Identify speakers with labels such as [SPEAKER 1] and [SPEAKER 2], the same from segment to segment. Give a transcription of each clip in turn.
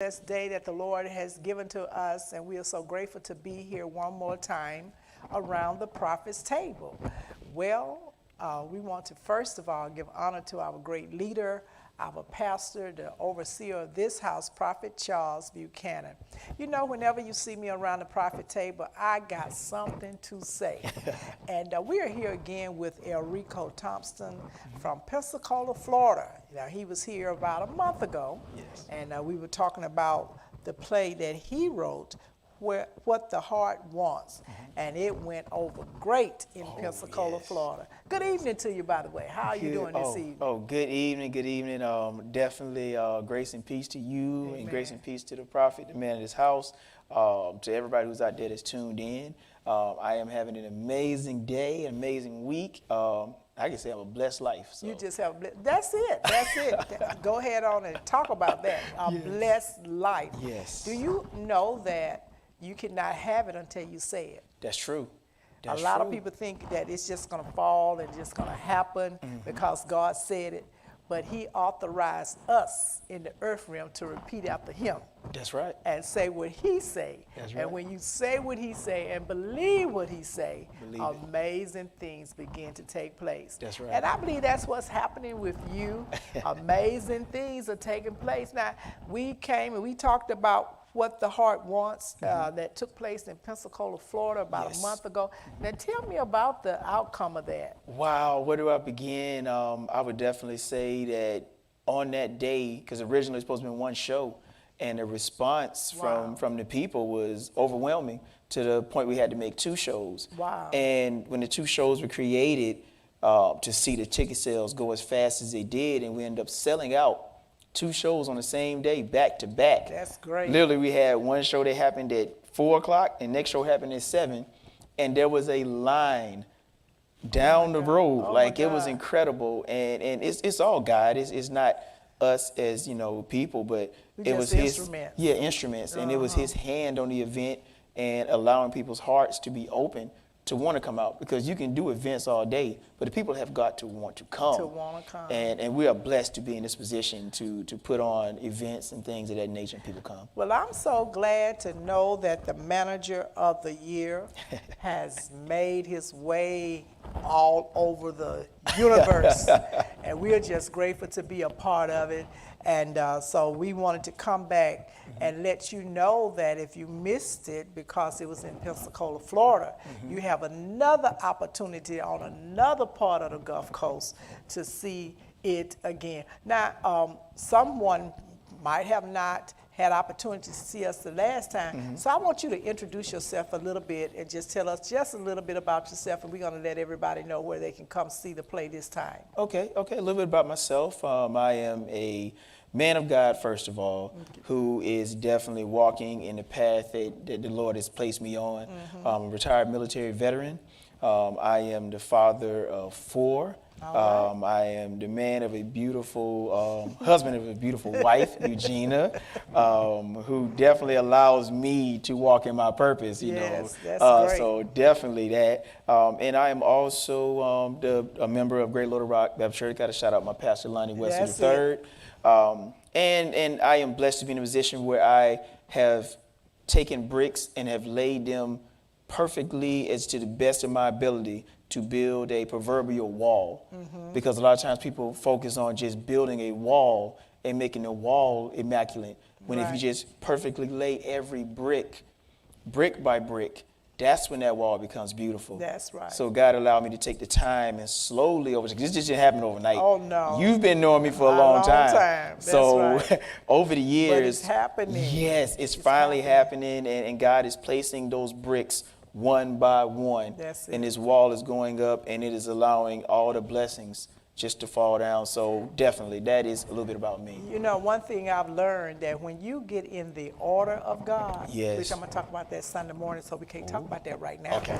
[SPEAKER 1] This day that the Lord has given to us, and we are so grateful to be here one more time around the prophet's table. Well, we want to first of all give honor to our great leader, our pastor, the overseer of this house, Prophet Charles Buchanan. You know, whenever you see me around the prophet table, I got something to say. And we are here again with Elrico Thompson from Pensacola, Florida. Now, he was here about a month ago, and we were talking about the play that he wrote, What the Heart Wants, and it went over great in Pensacola, Florida. Good evening to you, by the way. How are you doing this evening?
[SPEAKER 2] Good evening, good evening. Definitely grace and peace to you. Amen. And grace and peace to the prophet, the man of this house, to everybody who's out there that's tuned in. I am having an amazing day, an amazing week. I can say I have a blessed life. So.
[SPEAKER 1] You just have a that's it. That's it. Go ahead on and talk about that. A blessed life.
[SPEAKER 2] Yes.
[SPEAKER 1] Do you know that you cannot have it until you say it?
[SPEAKER 2] That's true.
[SPEAKER 1] A lot of people think that it's just going to fall and just going to happen because God said it, but he authorized us in the earth realm to repeat after him.
[SPEAKER 2] That's right.
[SPEAKER 1] And say what he say.
[SPEAKER 2] That's right.
[SPEAKER 1] And when you say what he say and believe what he say, amazing things begin to take place.
[SPEAKER 2] That's right.
[SPEAKER 1] And I believe that's what's happening with you. Amazing things are taking place. Now, we came and we talked about What the Heart Wants that took place in Pensacola, Florida about a month ago. Now tell me about the outcome of that.
[SPEAKER 2] Wow, where do I begin? I would definitely say that on that day, because originally it was supposed to be one show, and the response from the people was overwhelming to the point we had to make two shows.
[SPEAKER 1] Wow.
[SPEAKER 2] And when the two shows were created, to see the ticket sales go as fast as they did, and we ended up selling out two shows on the same day, back to back.
[SPEAKER 1] That's great.
[SPEAKER 2] Literally, we had one show that happened at 4 o'clock, and next show happened at 7, and there was a line down the road. It was incredible, and it's all God. It's not us as people, but it was his instruments, and it was his hand on the event and allowing people's hearts to be open to want to come out, because you can do events all day, but the people have got to want to come. And we are blessed to be in this position to put on events and things of that nature, and people come.
[SPEAKER 1] Well, I'm so glad to know that the manager of the year has made his way all over the universe, and we're just grateful to be a part of it. And so we wanted to come back and let you know that if you missed it because it was in Pensacola, Florida, you have another opportunity on another part of the Gulf Coast to see it again. Now, someone might have not had opportunity to see us the last time. So I want you to introduce yourself a little bit and just tell us just a little bit about yourself, and we're going to let everybody know where they can come see the play this time.
[SPEAKER 2] Okay, a little bit about myself. I am a man of God, first of all, who is definitely walking in the path that the Lord has placed me on. I'm a retired military veteran. I am the father of 4. I am the man of a beautiful, husband of a beautiful wife, Eugenia, who definitely allows me to walk in my purpose,
[SPEAKER 1] That's great.
[SPEAKER 2] So definitely that. And I am also a member of Great Little Rock Baptist Church. Got to shout out my pastor, Lonnie Wesley III. And I am blessed to be in a position where I have taken bricks and have laid them perfectly as to the best of my ability to build a proverbial wall. Because a lot of times people focus on just building a wall and making the wall immaculate. When if you just perfectly lay every brick by brick, that's when that wall becomes beautiful.
[SPEAKER 1] That's right.
[SPEAKER 2] So God allowed me to take the time and slowly this just didn't happen overnight.
[SPEAKER 1] Oh, no.
[SPEAKER 2] You've been knowing me for a long time.
[SPEAKER 1] That's
[SPEAKER 2] right. Over the years.
[SPEAKER 1] But it's happening.
[SPEAKER 2] Yes, it's finally happening, and God is placing those bricks one by one.
[SPEAKER 1] That's it.
[SPEAKER 2] And this wall is going up, and it is allowing all the blessings just to fall down. So definitely, that is a little bit about me.
[SPEAKER 1] You know, one thing I've learned, that when you get in the order of God, which I'm going to talk about that Sunday morning, so we can't talk about that right now.
[SPEAKER 2] Okay.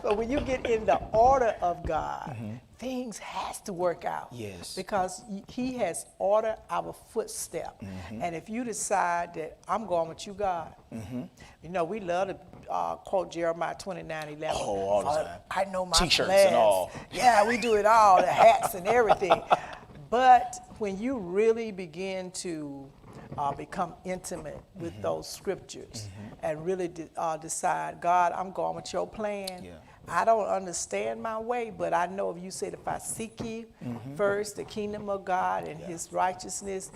[SPEAKER 1] But when you get in the order of God, things has to work out.
[SPEAKER 2] Yes.
[SPEAKER 1] Because he has ordered our footstep. And if you decide that I'm going with you, God, you know, we love to quote Jeremiah 29:11.
[SPEAKER 2] Oh, all the time.
[SPEAKER 1] I know my
[SPEAKER 2] T-shirts
[SPEAKER 1] plans.
[SPEAKER 2] and all.
[SPEAKER 1] Yeah, we do it all, the hats and everything. But when you really begin to become intimate with those scriptures and really decide, God, I'm going with your plan.
[SPEAKER 2] Yeah.
[SPEAKER 1] I don't understand my way, but I know if you said if I seek you first, the kingdom of God and his righteousness,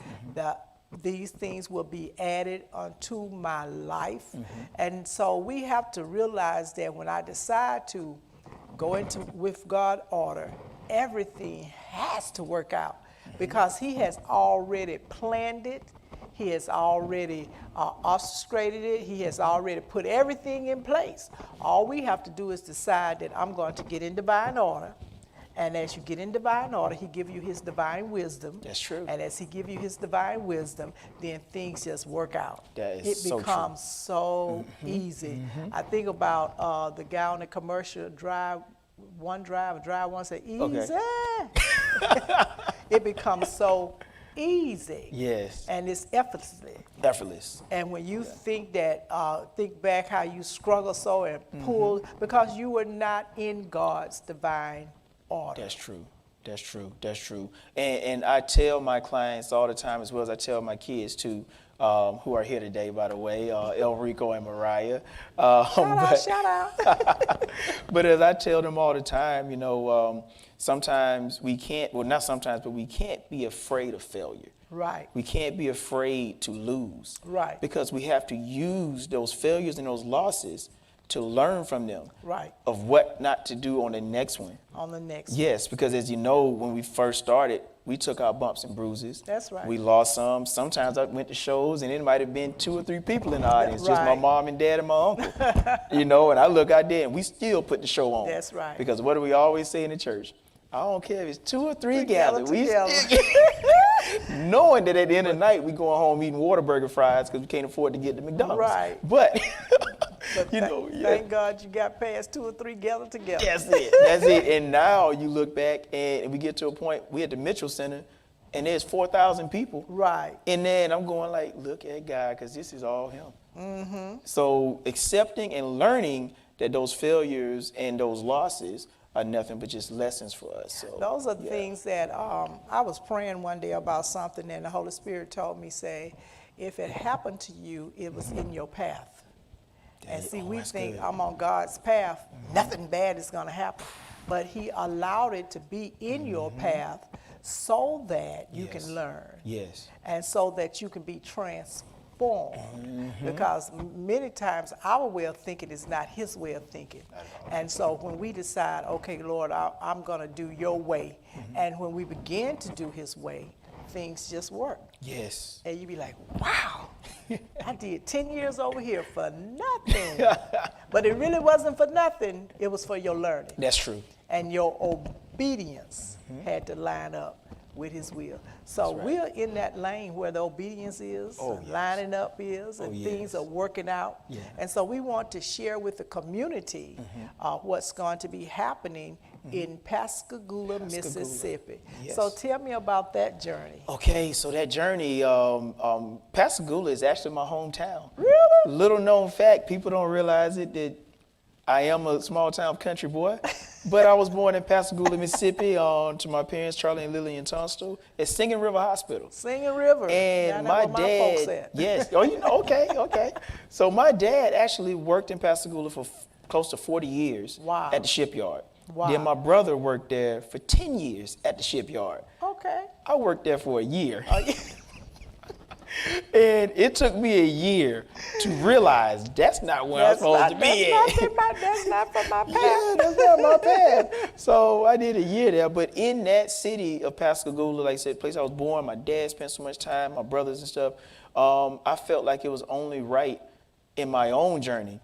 [SPEAKER 1] these things will be added unto my life. And so we have to realize that when I decide to go into with God order, everything has to work out because he has already planned it. He has already orchestrated it. He has already put everything in place. All we have to do is decide that I'm going to get in divine order. And as you get in divine order, he give you his divine wisdom.
[SPEAKER 2] That's true.
[SPEAKER 1] And as he give you his divine wisdom, then things just work out.
[SPEAKER 2] That is so true.
[SPEAKER 1] It becomes so easy. I think about the guy on the commercial, drive one, say, easy. Okay. It becomes so easy.
[SPEAKER 2] Yes.
[SPEAKER 1] And it's effortlessly.
[SPEAKER 2] Effortless.
[SPEAKER 1] And when you think that, think back how you struggle so and pull, because you were not in God's divine order.
[SPEAKER 2] That's true. That's true. That's true. And I tell my clients all the time, as well as I tell my kids too, who are here today, by the way, El Rico and Mariah.
[SPEAKER 1] Shout out.
[SPEAKER 2] But as I tell them all the time, you know, sometimes we can't, well, not sometimes, but we can't be afraid of failure.
[SPEAKER 1] Right.
[SPEAKER 2] We can't be afraid to lose.
[SPEAKER 1] Right.
[SPEAKER 2] Because we have to use those failures and those losses to learn from them.
[SPEAKER 1] Right.
[SPEAKER 2] Of what not to do on the next one.
[SPEAKER 1] On the next
[SPEAKER 2] Yes, because as you know, when we first started, we took our bumps and bruises.
[SPEAKER 1] That's right.
[SPEAKER 2] We lost some. Sometimes I went to shows and it might have been 2 or 3 people in the audience, just my mom and dad and my uncle. You know, and I look out there and we still put the show on.
[SPEAKER 1] That's right.
[SPEAKER 2] Because what do we always say in the church? I don't care if it's 2 or 3 gathered. We
[SPEAKER 1] together.
[SPEAKER 2] knowing that at the end of the night we going home eating Whataburger fries because we can't afford to get to McDonald's.
[SPEAKER 1] Right.
[SPEAKER 2] But you
[SPEAKER 1] thank,
[SPEAKER 2] know,
[SPEAKER 1] thank God you got past 2 or 3 gathered together.
[SPEAKER 2] That's it. That's it. And now you look back and we get to a point, we at the Mitchell Center and there's 4,000 people.
[SPEAKER 1] Right.
[SPEAKER 2] And then I'm going like, look at God, because this is all him. So accepting and learning that those failures and those losses are nothing but just lessons for us. So
[SPEAKER 1] those are things that I was praying one day about something and the Holy Spirit told me, say, if it happened to you, it was in your path. And see, we think I'm on God's path, nothing bad is going to happen. But he allowed it to be in your path so that you can learn.
[SPEAKER 2] Yes.
[SPEAKER 1] And so that you can be transformed. Because many times our way of thinking is not his way of thinking. And so when we decide, okay, Lord, I'm going to do your way. And when we begin to do his way, things just work.
[SPEAKER 2] Yes.
[SPEAKER 1] And you be like, wow, I did 10 years over here for nothing. But it really wasn't for nothing. It was for your learning.
[SPEAKER 2] That's true.
[SPEAKER 1] And your obedience had to line up with his will. So we're in that lane where the obedience is, lining up is, and things are working out. Yeah. And so we want to share with the community what's going to be happening in Pascagoula, Mississippi. Yes. So tell me about that journey.
[SPEAKER 2] Okay, so that journey, Pascagoula is actually my hometown.
[SPEAKER 1] Really?
[SPEAKER 2] Little known fact, people don't realize it, that I am a small town country boy. But I was born in Pascagoula, Mississippi, to my parents, Charlie and Lillian Tunstall, at Singing River Hospital.
[SPEAKER 1] Singing River.
[SPEAKER 2] And my dad, yes, oh, you know, okay. So my dad actually worked in Pascagoula for close to 40 years at the shipyard. Wow. Then my brother worked there for 10 years at the shipyard. Okay. I worked there for a year. And it took me a year to realize that's not where I'm supposed to be at.
[SPEAKER 1] That's not for my path.
[SPEAKER 2] Yeah, that's not my path. So I did a year there. But in that city of Pascagoula, like I said, the place I was born, my dad spent so much time, my brothers and stuff, I felt like it was only right in my own journey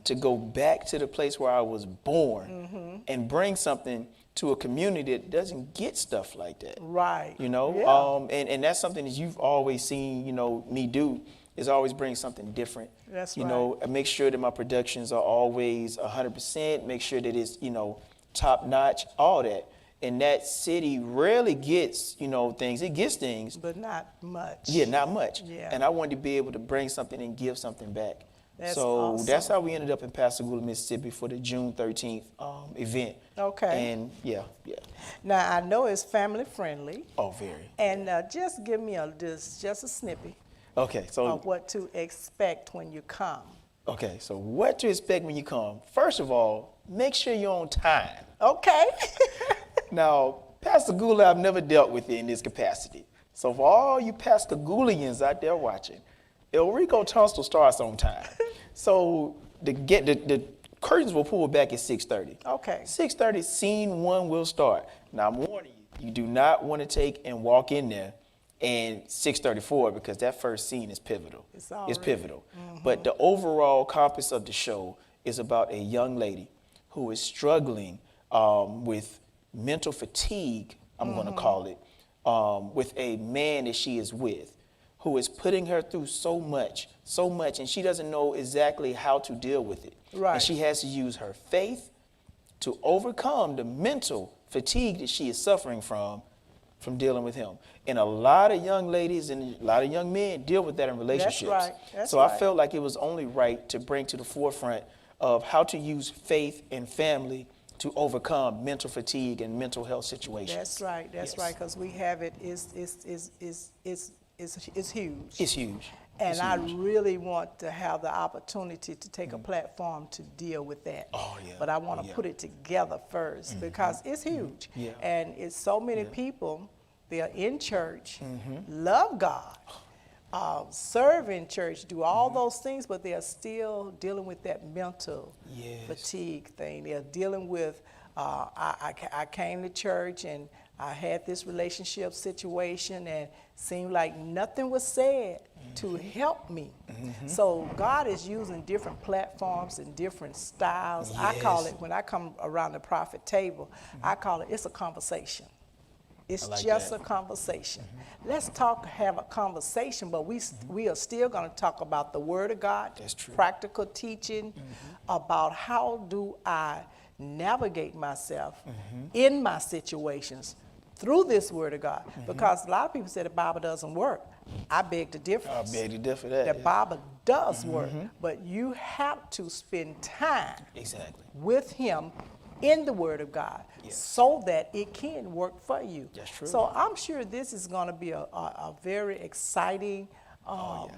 [SPEAKER 2] to go back to the place where I was born and bring something to a community that doesn't get stuff like that.
[SPEAKER 1] Right.
[SPEAKER 2] You know, and that's something that you've always seen, you know, me do, is always bring something different.
[SPEAKER 1] That's
[SPEAKER 2] you
[SPEAKER 1] right.
[SPEAKER 2] know, and make sure that my productions are always 100%, make sure that it's, you know, top notch, all that. And that city rarely gets, you know, things. It gets things.
[SPEAKER 1] But not much.
[SPEAKER 2] Yeah, not much.
[SPEAKER 1] Yeah.
[SPEAKER 2] And I wanted to be able to bring something and give something back.
[SPEAKER 1] That's
[SPEAKER 2] so
[SPEAKER 1] awesome.
[SPEAKER 2] That's how we ended up in Pascagoula, Mississippi for the June 13th event.
[SPEAKER 1] Okay.
[SPEAKER 2] And yeah.
[SPEAKER 1] Now I know it's family friendly.
[SPEAKER 2] Oh, very.
[SPEAKER 1] And just give me just a snippet
[SPEAKER 2] Okay, so
[SPEAKER 1] of what to expect when you come.
[SPEAKER 2] okay, so what to expect when you come? First of all, make sure you're on time.
[SPEAKER 1] Okay.
[SPEAKER 2] Now, Pascagoula, I've never dealt with it in this capacity. So for all you Pascagoulians out there watching, El Rico Tunstall starts on time. So the curtains will pull back at 6:30.
[SPEAKER 1] Okay.
[SPEAKER 2] 6:30, scene 1 will start. Now I'm warning you, you do not want to take and walk in there and 6:34 because that first scene is pivotal. It's pivotal. But the overall compass of the show is about a young lady who is struggling with mental fatigue, I'm going to call it, with a man that she is with, who is putting her through so much, and she doesn't know exactly how to deal with it.
[SPEAKER 1] Right.
[SPEAKER 2] And she has to use her faith to overcome the mental fatigue that she is suffering from dealing with him. And a lot of young ladies and a lot of young men deal with that in relationships.
[SPEAKER 1] That's right. That's
[SPEAKER 2] so
[SPEAKER 1] right.
[SPEAKER 2] I felt like it was only right to bring to the forefront of how to use faith and family to overcome mental fatigue and mental health situations.
[SPEAKER 1] That's right. That's
[SPEAKER 2] Yes.
[SPEAKER 1] right. Because we have it. It's huge.
[SPEAKER 2] It's huge.
[SPEAKER 1] And
[SPEAKER 2] It's
[SPEAKER 1] I
[SPEAKER 2] huge.
[SPEAKER 1] really want to have the opportunity to take a platform to deal with that.
[SPEAKER 2] Oh, yeah.
[SPEAKER 1] But I want to
[SPEAKER 2] Yeah.
[SPEAKER 1] put it together first because it's huge.
[SPEAKER 2] Yeah.
[SPEAKER 1] And it's so many people, they are in church,
[SPEAKER 2] Mm-hmm.
[SPEAKER 1] love God, serve in church, do all those things, but they are still dealing with that mental
[SPEAKER 2] Yes.
[SPEAKER 1] fatigue thing. They're dealing with, I came to church and I had this relationship situation and seemed like nothing was said to help me. So God is using different platforms and different styles. I call
[SPEAKER 2] Yes.
[SPEAKER 1] it, when I come around the prophet table, I call it, it's a conversation. It's
[SPEAKER 2] I like
[SPEAKER 1] just
[SPEAKER 2] that.
[SPEAKER 1] a conversation. Let's have a conversation, but we are still going to talk about the Word of God,
[SPEAKER 2] That's true.
[SPEAKER 1] practical teaching about how do I navigate myself in my situations through this Word of God. Because a lot of people say the Bible doesn't work. I beg to differ.
[SPEAKER 2] I beg to differ that.
[SPEAKER 1] The
[SPEAKER 2] yeah.
[SPEAKER 1] Bible does work, but you have to spend time
[SPEAKER 2] Exactly.
[SPEAKER 1] with Him in the Word of God
[SPEAKER 2] Yes.
[SPEAKER 1] so that it can work for you.
[SPEAKER 2] That's true.
[SPEAKER 1] So I'm sure this is going to be a very exciting
[SPEAKER 2] Oh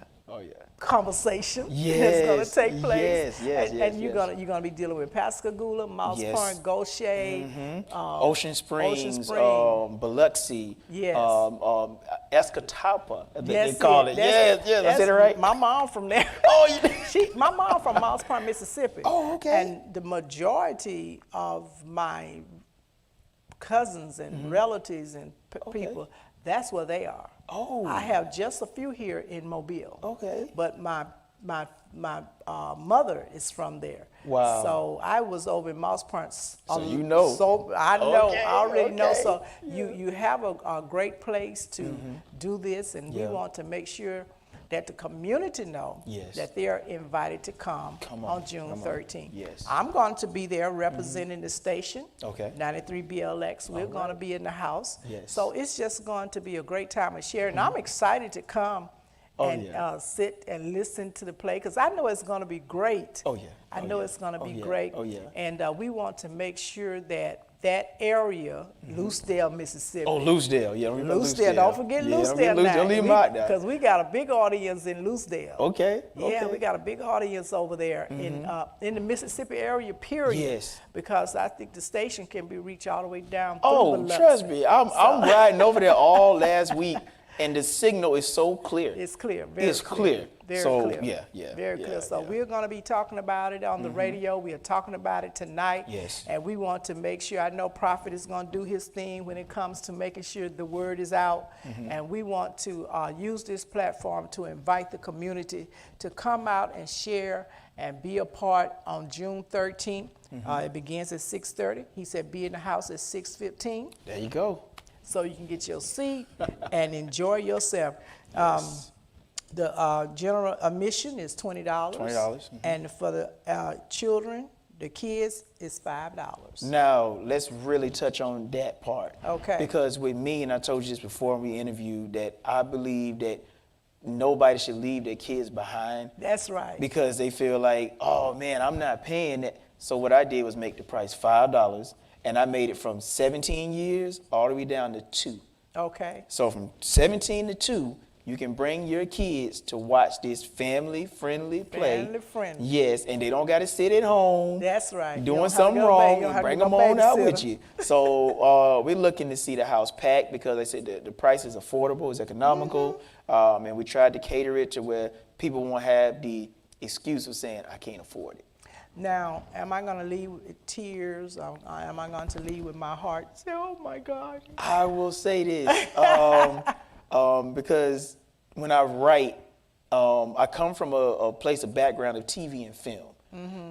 [SPEAKER 2] yeah.
[SPEAKER 1] conversation that's
[SPEAKER 2] Yes,
[SPEAKER 1] going to take place.
[SPEAKER 2] yes,
[SPEAKER 1] and you're
[SPEAKER 2] yes.
[SPEAKER 1] going to be dealing with Pascagoula, Mouse
[SPEAKER 2] Yes.
[SPEAKER 1] Point, Goshen,
[SPEAKER 2] Ocean Springs,
[SPEAKER 1] Spring.
[SPEAKER 2] Biloxi,
[SPEAKER 1] Yes.
[SPEAKER 2] Escatawpa, they
[SPEAKER 1] That's
[SPEAKER 2] call it.
[SPEAKER 1] That's-
[SPEAKER 2] Yes, I
[SPEAKER 1] that's
[SPEAKER 2] said it right.
[SPEAKER 1] My mom from there.
[SPEAKER 2] Oh, you
[SPEAKER 1] My mom from Mouse Point, Mississippi.
[SPEAKER 2] Oh, okay.
[SPEAKER 1] And the majority of my cousins and relatives and people, that's where they are.
[SPEAKER 2] Oh.
[SPEAKER 1] I have just a few here in Mobile.
[SPEAKER 2] Okay.
[SPEAKER 1] But my mother is from there.
[SPEAKER 2] Wow.
[SPEAKER 1] So I was over in Mouse Point.
[SPEAKER 2] So you know.
[SPEAKER 1] So I know.
[SPEAKER 2] Okay,
[SPEAKER 1] I already know.
[SPEAKER 2] okay.
[SPEAKER 1] So you have a great place to do this, and
[SPEAKER 2] Yeah.
[SPEAKER 1] we want to make sure that the community know
[SPEAKER 2] Yes.
[SPEAKER 1] that they are invited to come on June
[SPEAKER 2] come on.
[SPEAKER 1] 13th.
[SPEAKER 2] Yes.
[SPEAKER 1] I'm going to be there representing the station.
[SPEAKER 2] Okay.
[SPEAKER 1] 93 BLX. We're going to be in the house.
[SPEAKER 2] Yes.
[SPEAKER 1] So it's just going to be a great time of sharing. I'm excited to come
[SPEAKER 2] Oh,
[SPEAKER 1] and
[SPEAKER 2] yeah.
[SPEAKER 1] sit and listen to the play because I know it's going to be great.
[SPEAKER 2] Oh, yeah.
[SPEAKER 1] I
[SPEAKER 2] Oh,
[SPEAKER 1] know
[SPEAKER 2] yeah.
[SPEAKER 1] it's going to
[SPEAKER 2] Oh,
[SPEAKER 1] be
[SPEAKER 2] yeah.
[SPEAKER 1] great.
[SPEAKER 2] Oh, yeah.
[SPEAKER 1] And we want to make sure that that area, Loosedale, Mississippi.
[SPEAKER 2] Oh, Loosedale. Yeah, remember
[SPEAKER 1] Loosedale. Don't forget
[SPEAKER 2] Yeah,
[SPEAKER 1] Loosedale
[SPEAKER 2] don't
[SPEAKER 1] now.
[SPEAKER 2] Don't leave them out there.
[SPEAKER 1] Because we got a big audience in Loosedale.
[SPEAKER 2] Okay.
[SPEAKER 1] Yeah,
[SPEAKER 2] okay.
[SPEAKER 1] we got a big audience over there in the Mississippi area, period.
[SPEAKER 2] Yes.
[SPEAKER 1] Because I think the station can be reached all the way down through
[SPEAKER 2] Oh,
[SPEAKER 1] Biloxi.
[SPEAKER 2] trust me. I'm riding over there all last week, and the signal is so clear.
[SPEAKER 1] It's clear. Very
[SPEAKER 2] It's clear.
[SPEAKER 1] Very
[SPEAKER 2] So,
[SPEAKER 1] clear.
[SPEAKER 2] yeah,
[SPEAKER 1] Very
[SPEAKER 2] yeah,
[SPEAKER 1] clear. So
[SPEAKER 2] yeah.
[SPEAKER 1] we're going to be talking about it on the radio. We are talking about it tonight.
[SPEAKER 2] Yes.
[SPEAKER 1] And we want to make sure, I know Prophet is going to do his thing when it comes to making sure the word is out. And we want to use this platform to invite the community to come out and share and be a part on June 13th. It begins at 6:30. He said be in the house at 6:15.
[SPEAKER 2] There you go.
[SPEAKER 1] So you can get your seat and enjoy yourself. The general admission is $20.
[SPEAKER 2] $20,
[SPEAKER 1] And for the children, the kids, is $5.
[SPEAKER 2] Now, let's really touch on that part.
[SPEAKER 1] Okay.
[SPEAKER 2] Because with me, and I told you this before we interviewed, that I believe that nobody should leave their kids behind
[SPEAKER 1] That's right.
[SPEAKER 2] because they feel like, oh man, I'm not paying that. So what I did was make the price $5, and I made it from 17 years all the way down to 2.
[SPEAKER 1] Okay.
[SPEAKER 2] So from 17 to 2, You can bring your kids to watch this family-friendly play.
[SPEAKER 1] Family-friendly.
[SPEAKER 2] Yes, and they don't got to sit at home.
[SPEAKER 1] That's right. You
[SPEAKER 2] Doing
[SPEAKER 1] don't have to
[SPEAKER 2] something
[SPEAKER 1] go
[SPEAKER 2] wrong.
[SPEAKER 1] you don't have to
[SPEAKER 2] Bring
[SPEAKER 1] go
[SPEAKER 2] them on out
[SPEAKER 1] babysitter.
[SPEAKER 2] with you. So we're looking to see the house packed because I said the price is affordable, it's economical, and we tried to cater it to where people won't have the excuse of saying, I can't afford it.
[SPEAKER 1] Now, am I going to leave with tears? Or am I going to leave with my heart? Say, oh my God.
[SPEAKER 2] I will say this, because when I write, I come from a place of background of TV and film.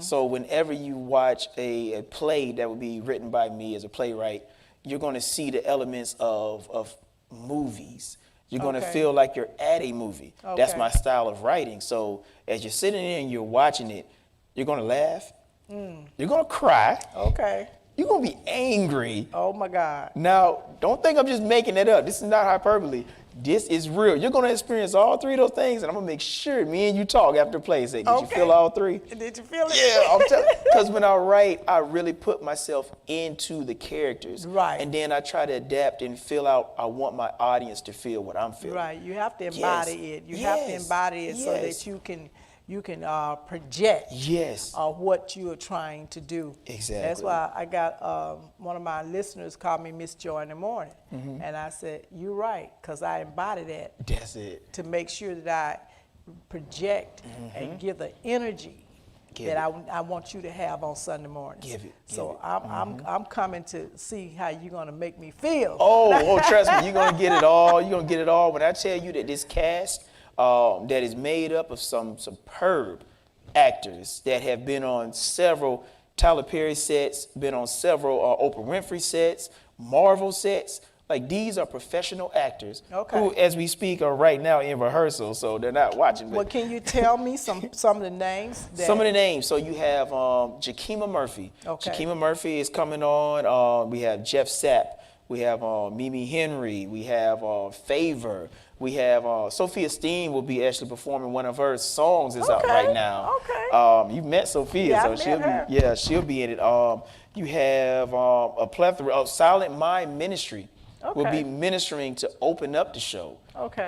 [SPEAKER 2] So whenever you watch a play that would be written by me as a playwright, you're going to see the elements of movies. You're going to feel like you're at a movie. That's my style of writing. So as you're sitting there and you're watching it, you're going to laugh. You're going to cry.
[SPEAKER 1] Okay.
[SPEAKER 2] You're going to be angry.
[SPEAKER 1] Oh my God.
[SPEAKER 2] Now, don't think I'm just making it up. This is not hyperbole. This is real. You're going to experience all three of those things, and I'm going to make sure me and you talk after play. Say, did you feel all three?
[SPEAKER 1] Did you feel it?
[SPEAKER 2] Yeah, I'm telling you. Because when I write, I really put myself into the characters.
[SPEAKER 1] Right.
[SPEAKER 2] And then I try to adapt and feel out, I want my audience to feel what I'm feeling.
[SPEAKER 1] Right. You have to embody it. You have to embody it so that you can project what you are trying to do.
[SPEAKER 2] Exactly.
[SPEAKER 1] That's why I got one of my listeners called me Miss Joy in the morning. And I said, you're right, because I embody that.
[SPEAKER 2] That's it.
[SPEAKER 1] To make sure that I project and give the energy that I want you to have on Sunday mornings. So I'm coming to see how you're going to make me feel.
[SPEAKER 2] Oh, trust me, you're going to get it all. You're going to get it all. When I tell you that this cast that is made up of some superb actors that have been on several Tyler Perry sets, been on several Oprah Winfrey sets, Marvel sets. Like, these are professional actors who, as we speak, are right now in rehearsal, so they're not watching.
[SPEAKER 1] Well, can you tell me some of the names?
[SPEAKER 2] Some of the names. So you have Jakima Murphy. Jakima Murphy is coming on. We have Jeff Sapp. We have Mimi Henry. We have Favor. We have Sophia Steen will be actually performing one of her songs is out right now. You met Sophia, so she'll be in it. You have a plethora of Silent Mind Ministry. Will be ministering to open up the show.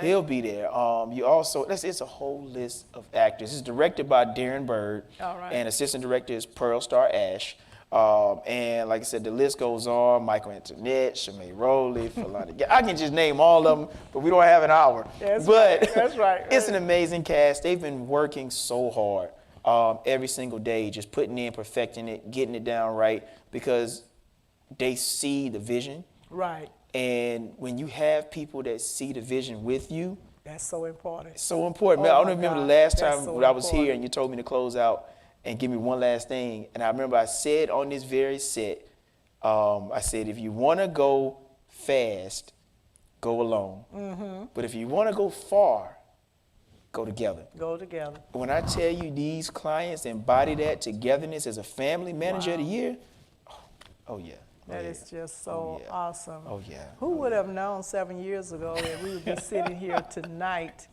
[SPEAKER 2] He'll be there. You also, it's a whole list of actors. It's directed by Darren Bird, and assistant director is Pearl Star Ash. And like I said, the list goes on. Michael Antoinette, Shamae Rowley, Philani. I can just name all of them, but we don't have an hour. That's right. It's an amazing cast. They've been working so hard every single day, just putting in, perfecting it, getting it down right, because they see the vision.
[SPEAKER 1] Right.
[SPEAKER 2] And when you have people that see the vision with you,
[SPEAKER 1] that's so important.
[SPEAKER 2] It's so important. Man, I don't remember the last time when I was here and you told me to close out and give me one last thing. And I remember I said on this very set, I said, if you want to go fast, go alone. But if you want to go far, go together.
[SPEAKER 1] Go together.
[SPEAKER 2] When I tell you these clients embody that togetherness as a family manager of the year, oh yeah.
[SPEAKER 1] That is just so awesome.
[SPEAKER 2] Oh, yeah.
[SPEAKER 1] Who would have known 7 years ago that we would be sitting here tonight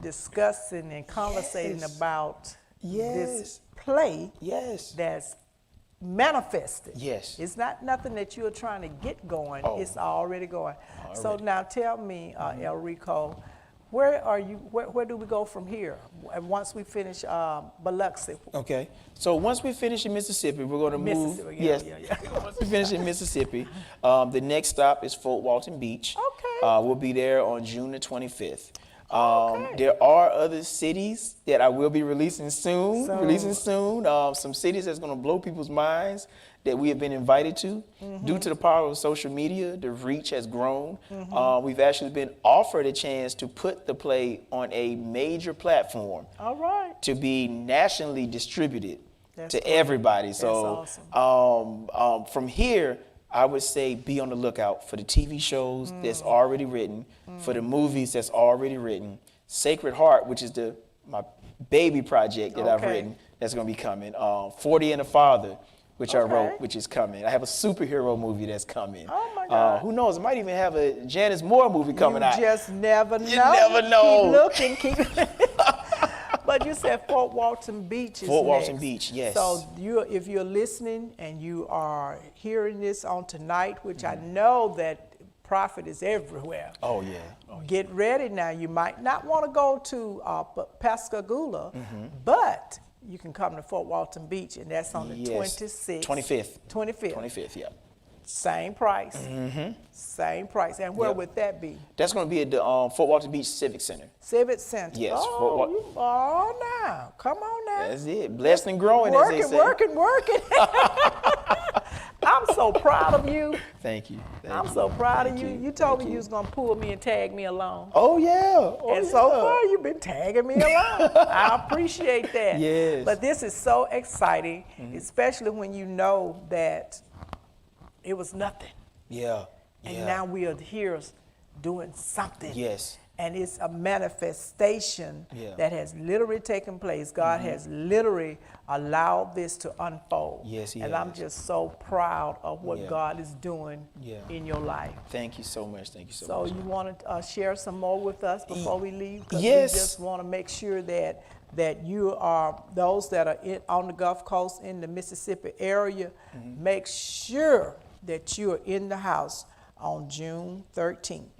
[SPEAKER 1] discussing and conversating about this play that's manifested. It's not nothing that you're trying to get going. It's already going. So now tell me, El Rico, where are you? Where do we go from here? Once we finish Biloxi.
[SPEAKER 2] Okay. So once we finish in Mississippi, we're going to move. Once we finish in Mississippi, the next stop is Fort Walton Beach. We'll be there on June the 25th. There are other cities that I will be releasing soon. Some cities that's going to blow people's minds that we have been invited to. Due to the power of social media, the reach has grown. We've actually been offered a chance to put the play on a major platform to be nationally distributed to everybody. So from here, I would say be on the lookout for the TV shows that's already written, for the movies that's already written. Sacred Heart, which is my baby project that I've written, that's going to be coming. 40 and a Father, which I wrote, which is coming. I have a superhero movie that's coming.
[SPEAKER 1] Oh my God.
[SPEAKER 2] Who knows? I might even have a Janice Moore movie coming out.
[SPEAKER 1] You just never know.
[SPEAKER 2] You never know.
[SPEAKER 1] Keep looking, But you said Fort Walton Beach is
[SPEAKER 2] Fort
[SPEAKER 1] next.
[SPEAKER 2] Walton Beach, yes.
[SPEAKER 1] So if you're listening and you are hearing this on tonight, which I know that Prophet is everywhere.
[SPEAKER 2] Oh, yeah. Oh, yeah.
[SPEAKER 1] Get ready now. You might not want to go to Pascagoula, but you can come to Fort Walton Beach, and that's on the 26th.
[SPEAKER 2] 25th.
[SPEAKER 1] 25th.
[SPEAKER 2] 25th, yeah.
[SPEAKER 1] Same price. Same price. And where
[SPEAKER 2] Yep.
[SPEAKER 1] would that be?
[SPEAKER 2] That's going to be at the Fort Walton Beach Civic Center.
[SPEAKER 1] Civic Center.
[SPEAKER 2] Yes,
[SPEAKER 1] Oh, now. Come on now.
[SPEAKER 2] That's it. Blessed and growing,
[SPEAKER 1] Working,
[SPEAKER 2] as they say.
[SPEAKER 1] working. I'm so proud of you.
[SPEAKER 2] Thank you.
[SPEAKER 1] I'm so proud of you. You told me you was going to pull me and tag me along.
[SPEAKER 2] Oh, yeah. Oh,
[SPEAKER 1] And
[SPEAKER 2] yeah.
[SPEAKER 1] so far, you've been tagging me along. I appreciate that.
[SPEAKER 2] Yes.
[SPEAKER 1] But this is so exciting, especially when you know that it was nothing.
[SPEAKER 2] Yeah.
[SPEAKER 1] And
[SPEAKER 2] Yeah.
[SPEAKER 1] now we are here doing something.
[SPEAKER 2] Yes.
[SPEAKER 1] And it's a manifestation
[SPEAKER 2] Yeah.
[SPEAKER 1] that has literally taken place. God has literally allowed this to unfold.
[SPEAKER 2] Yes, He
[SPEAKER 1] and
[SPEAKER 2] has.
[SPEAKER 1] I'm just so proud of what
[SPEAKER 2] Yeah.
[SPEAKER 1] God is doing
[SPEAKER 2] Yeah.
[SPEAKER 1] in your life.
[SPEAKER 2] Thank you so much. Thank you so
[SPEAKER 1] So
[SPEAKER 2] much.
[SPEAKER 1] you want to share some more with us before we leave? 'Cause
[SPEAKER 2] Yes.
[SPEAKER 1] we just want to make sure that you are, those that are on the Gulf Coast, in the Mississippi area, make sure that you are in the house on June 13th,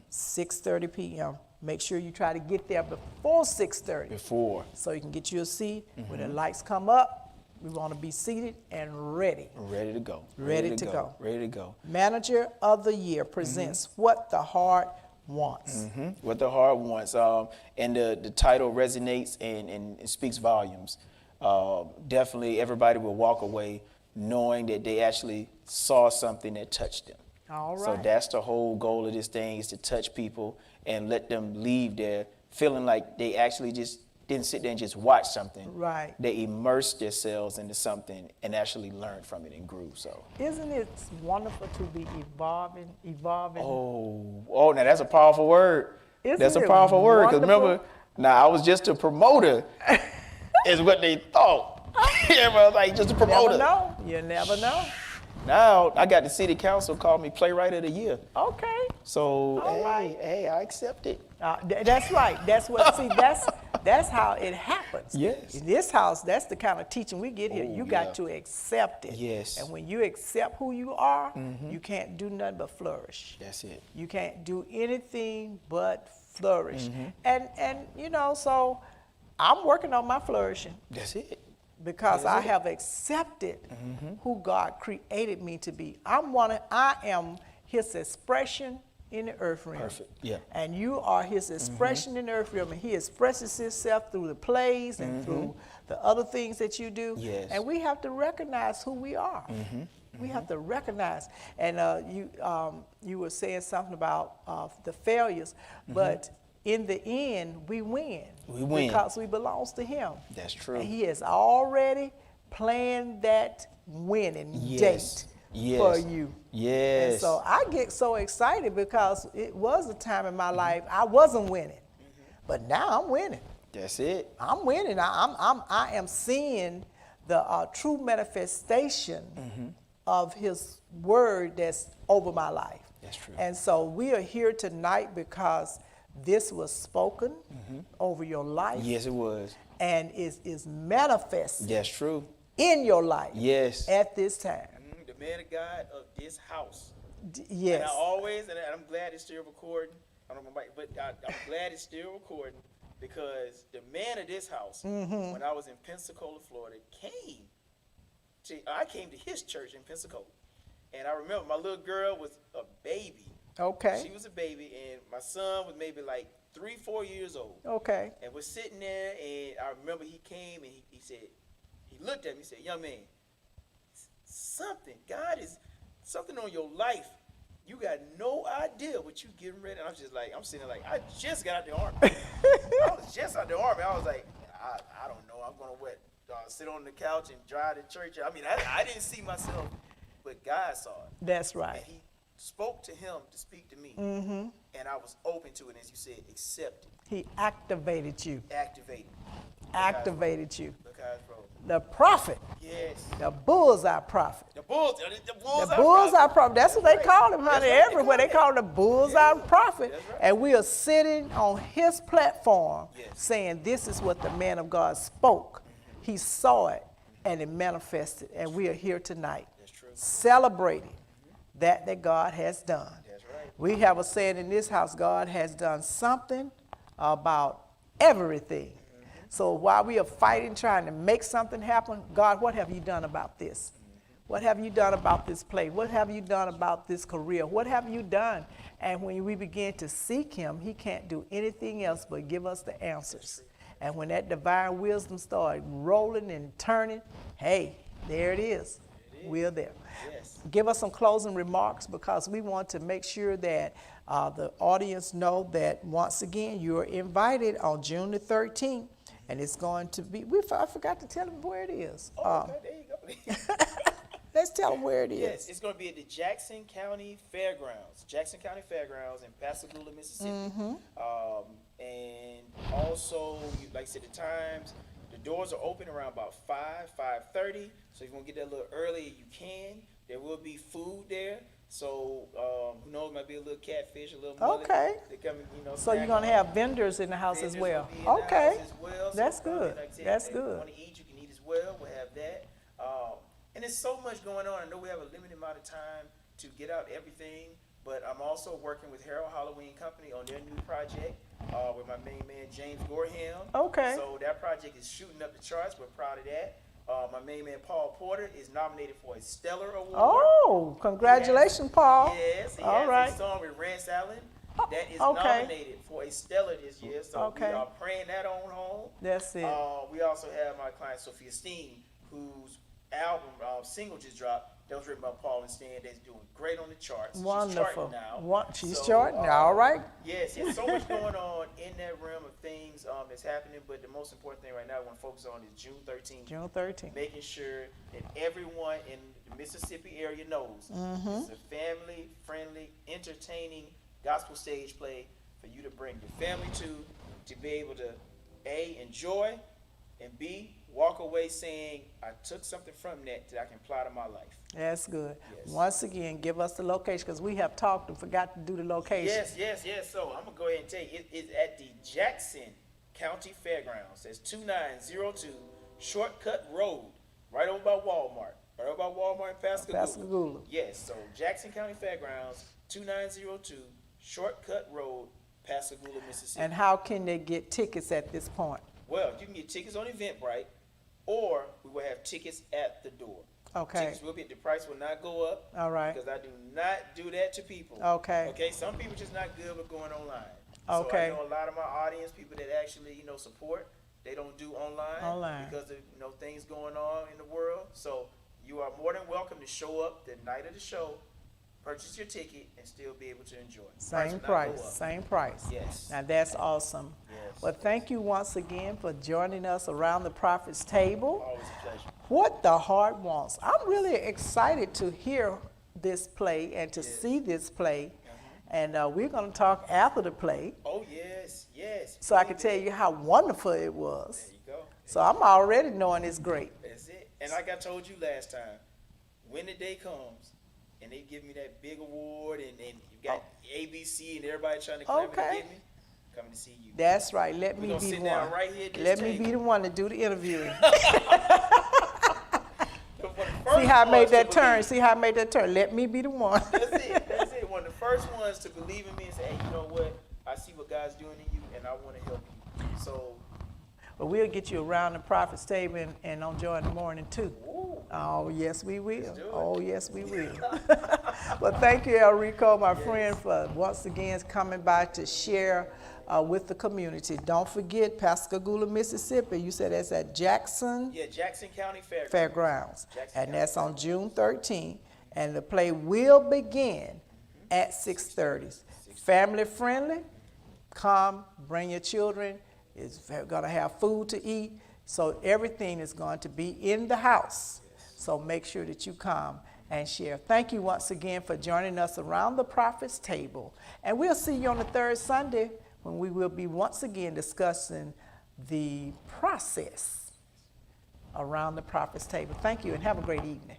[SPEAKER 1] 6:30 p.m. Make sure you try to get there before 6:30
[SPEAKER 2] Before.
[SPEAKER 1] so you can get you a seat. When the lights come up, we want to be seated and ready.
[SPEAKER 2] Ready to go.
[SPEAKER 1] Ready to go.
[SPEAKER 2] Ready to go.
[SPEAKER 1] Manager of the Year presents What the Heart Wants.
[SPEAKER 2] What the heart wants. And the title resonates and speaks volumes. Definitely everybody will walk away knowing that they actually saw something that touched them.
[SPEAKER 1] All right.
[SPEAKER 2] So that's the whole goal of this thing, is to touch people and let them leave there feeling like they actually just didn't sit there and just watch something.
[SPEAKER 1] Right.
[SPEAKER 2] They immersed themselves into something and actually learned from it and grew. So.
[SPEAKER 1] Isn't it wonderful to be evolving?
[SPEAKER 2] Oh, now that's a powerful word.
[SPEAKER 1] Isn't
[SPEAKER 2] That's a
[SPEAKER 1] it
[SPEAKER 2] powerful word. Because
[SPEAKER 1] wonderful?
[SPEAKER 2] remember, now I was just a promoter, is what they thought. Everybody was like, just a promoter.
[SPEAKER 1] Never know. You never know.
[SPEAKER 2] Now I got the city council call me Playwright of the Year.
[SPEAKER 1] Okay.
[SPEAKER 2] So
[SPEAKER 1] All right.
[SPEAKER 2] hey, I accept it.
[SPEAKER 1] That's right. That's what. See, that's how it happens.
[SPEAKER 2] Yes.
[SPEAKER 1] In this house, that's the kind of teaching we get here.
[SPEAKER 2] Oh,
[SPEAKER 1] You
[SPEAKER 2] yeah.
[SPEAKER 1] got to accept it.
[SPEAKER 2] Yes.
[SPEAKER 1] And when you accept who you are, you can't do nothing but flourish.
[SPEAKER 2] That's it.
[SPEAKER 1] You can't do anything but flourish.
[SPEAKER 2] Mm-hmm.
[SPEAKER 1] And you know, so I'm working on my flourishing.
[SPEAKER 2] That's it.
[SPEAKER 1] Because
[SPEAKER 2] That's
[SPEAKER 1] I
[SPEAKER 2] it.
[SPEAKER 1] have accepted who God created me to be. I am His expression in the earth realm.
[SPEAKER 2] Perfect. Yeah.
[SPEAKER 1] And you are His expression in the earth realm, and He expresses Himself through the plays and through the other things that you do.
[SPEAKER 2] Yes.
[SPEAKER 1] And we have to recognize who we are. We have to recognize. And you were saying something about the failures, but in the end, we win.
[SPEAKER 2] We win.
[SPEAKER 1] Because we belong to Him.
[SPEAKER 2] That's true.
[SPEAKER 1] And He has already planned that winning
[SPEAKER 2] Yes.
[SPEAKER 1] date for you.
[SPEAKER 2] Yes.
[SPEAKER 1] And so I get so excited because it was a time in my life I wasn't winning, but now I'm winning.
[SPEAKER 2] That's it.
[SPEAKER 1] I'm winning. I am seeing the true manifestation of His word that's over my life.
[SPEAKER 2] That's true.
[SPEAKER 1] And so we are here tonight because this was spoken over your life.
[SPEAKER 2] Yes, it was.
[SPEAKER 1] And is manifested
[SPEAKER 2] That's true.
[SPEAKER 1] in your life.
[SPEAKER 2] Yes.
[SPEAKER 1] At this time.
[SPEAKER 2] The man of God of this house.
[SPEAKER 1] Yes.
[SPEAKER 2] And I always, and I'm glad it's still recording. I don't know my mic, but I'm glad it's still recording because the man of this house, when I was in Pensacola, Florida, I came to his church in Pensacola. And I remember my little girl was a baby.
[SPEAKER 1] Okay.
[SPEAKER 2] She was a baby, and my son was maybe like 3-4 years old.
[SPEAKER 1] Okay.
[SPEAKER 2] And we're sitting there, and I remember he came and he said, he looked at me and said, young man, God is something on your life. You got no idea what you getting ready. And I'm just like, I'm sitting there like, I just got out the army. I was just out the army. I was like, I don't know. I'm going to sit on the couch and drive to church. I mean, I didn't see myself, but God saw it.
[SPEAKER 1] That's right.
[SPEAKER 2] And He spoke to him to speak to me. And I was open to it. As you said, accept it.
[SPEAKER 1] He activated you.
[SPEAKER 2] Activate it.
[SPEAKER 1] Activated you.
[SPEAKER 2] Because, bro.
[SPEAKER 1] The prophet.
[SPEAKER 2] Yes.
[SPEAKER 1] The bullseye prophet.
[SPEAKER 2] The bullseye
[SPEAKER 1] The bullseye prophet. That's what they call him, honey.
[SPEAKER 2] That's right.
[SPEAKER 1] Everywhere they call him the bullseye prophet.
[SPEAKER 2] That's right.
[SPEAKER 1] And we are sitting on his platform
[SPEAKER 2] Yes.
[SPEAKER 1] saying this is what the man of God spoke. He saw it and it manifested. And we are here tonight
[SPEAKER 2] That's true.
[SPEAKER 1] celebrating that God has done.
[SPEAKER 2] That's right.
[SPEAKER 1] We have a saying in this house, God has done something about everything. So while we are fighting, trying to make something happen, God, what have you done about this? What have you done about this play? What have you done about this career? What have you done? And when we begin to seek him, he can't do anything else but give us the answers. And when that divine wisdom starts rolling and turning, hey, there it is. We're there.
[SPEAKER 2] Yes.
[SPEAKER 1] Give us some closing remarks, because we want to make sure that the audience know that, once again, you're invited on June the 13th, and it's going to be, I forgot to tell them where it is.
[SPEAKER 2] Oh, okay, there you go.
[SPEAKER 1] Let's tell them where it is.
[SPEAKER 2] Yes, it's going to be at the Jackson County Fairgrounds. Jackson County Fairgrounds in Pascagoula, Mississippi. And also, like I said, the times, the doors are open around about 5:30. So if you want to get there a little earlier, you can. There will be food there. So who knows, might be a little catfish, a little mullet.
[SPEAKER 1] Okay.
[SPEAKER 2] They come,
[SPEAKER 1] So you're going to have vendors in the house as well. Okay. That's good. That's
[SPEAKER 2] If you
[SPEAKER 1] good.
[SPEAKER 2] want to eat, you can eat as well. We'll have that. And there's so much going on. I know we have a limited amount of time to get out everything, but I'm also working with Harold Halloween Company on their new project with my main man, James Gorham.
[SPEAKER 1] Okay.
[SPEAKER 2] So that project is shooting up the charts. We're proud of that. My main man, Paul Porter, is nominated for a Stellar Award.
[SPEAKER 1] Oh, congratulations, Paul.
[SPEAKER 2] Yes, he
[SPEAKER 1] All
[SPEAKER 2] has
[SPEAKER 1] right.
[SPEAKER 2] a song with Rance Allen that is
[SPEAKER 1] okay.
[SPEAKER 2] nominated for a Stellar this year. So
[SPEAKER 1] Okay.
[SPEAKER 2] we are praying that on home.
[SPEAKER 1] That's it.
[SPEAKER 2] We also have my client, Sophia Steen, whose album, single just dropped. That was written by Paul and Stan. That's doing great on the charts.
[SPEAKER 1] Wonderful.
[SPEAKER 2] She's charting now.
[SPEAKER 1] She's
[SPEAKER 2] So,
[SPEAKER 1] charting now. All right.
[SPEAKER 2] Yes, there's so much going on in that realm of things that's happening. But the most important thing right now I want to focus on is June 13th.
[SPEAKER 1] June 13th.
[SPEAKER 2] Making sure that everyone in the Mississippi area knows it's a family-friendly, entertaining gospel stage play for you to bring your family to be able to, A, enjoy, and B, walk away saying, I took something from that I can apply to my life.
[SPEAKER 1] That's good.
[SPEAKER 2] Yes.
[SPEAKER 1] Once again, give us the location, because we have talked and forgot to do the location.
[SPEAKER 2] Yes. So I'm going to go ahead and tell you, it's at the Jackson County Fairgrounds. That's 2902 Shortcut Road, right over by Walmart. Right over by Walmart in Pascagoula.
[SPEAKER 1] Pascagoula.
[SPEAKER 2] Yes, so Jackson County Fairgrounds, 2902 Shortcut Road, Pascagoula, Mississippi.
[SPEAKER 1] And how can they get tickets at this point?
[SPEAKER 2] Well, you can get tickets on Eventbrite, or we will have tickets at the door.
[SPEAKER 1] Okay.
[SPEAKER 2] Tickets will be, the price will not go up.
[SPEAKER 1] All right.
[SPEAKER 2] Because I do not do that to people.
[SPEAKER 1] Okay.
[SPEAKER 2] Okay, some people just not good with going online.
[SPEAKER 1] Okay.
[SPEAKER 2] So I know a lot of my audience, people that actually, support, they don't do online. Because of, things going on in the world. So you are more than welcome to show up the night of the show, purchase your ticket, and still be able to enjoy it.
[SPEAKER 1] Same price. Same price.
[SPEAKER 2] Yes.
[SPEAKER 1] Now that's awesome.
[SPEAKER 2] Yes.
[SPEAKER 1] Well, thank you once again for joining us around the Prophet's Table.
[SPEAKER 2] Always a pleasure.
[SPEAKER 1] What the heart wants. I'm really excited to hear this play and to see this play. And we're going to talk after the play.
[SPEAKER 2] Oh, yes.
[SPEAKER 1] So I can tell you how wonderful it was.
[SPEAKER 2] There you go.
[SPEAKER 1] So I'm already knowing it's great.
[SPEAKER 2] That's it. And like I told you last time, when the day comes and they give me that big award and you got ABC and everybody trying to claim it to get me, coming to see you.
[SPEAKER 1] That's right. Let
[SPEAKER 2] We're
[SPEAKER 1] me
[SPEAKER 2] gonna
[SPEAKER 1] be
[SPEAKER 2] sit
[SPEAKER 1] the
[SPEAKER 2] down
[SPEAKER 1] one.
[SPEAKER 2] right here at this
[SPEAKER 1] Let me
[SPEAKER 2] table.
[SPEAKER 1] be the one to do the interviewing.
[SPEAKER 2] See
[SPEAKER 1] See how I made that turn. See how I made that turn. Let me be the one.
[SPEAKER 2] That's it. One of the first ones to believe in me and say, hey, you know what? I see what God's doing in you and I want to help you. So.
[SPEAKER 1] But we'll get you around the Prophet's Table and on Joy in the Morning too.
[SPEAKER 2] Ooh.
[SPEAKER 1] Oh, yes, we will.
[SPEAKER 2] Let's do it.
[SPEAKER 1] Oh, yes, we will. Well, thank you, Elrico, my friend, for once again coming by to share with the community. Don't forget Pascagoula, Mississippi. You said that's at Jackson
[SPEAKER 2] Yeah, Jackson County
[SPEAKER 1] Fairgrounds.
[SPEAKER 2] Jackson
[SPEAKER 1] And
[SPEAKER 2] County
[SPEAKER 1] that's on June 13th. And the play will begin at 6:30. Family friendly. Come, bring your children. It's going to have food to eat. So everything is going to be in the house. So make sure that you come and share. Thank you once again for joining us around the Prophet's Table. And we'll see you on the third Sunday when we will be once again discussing the process around the Prophet's Table. Thank you and have a great evening.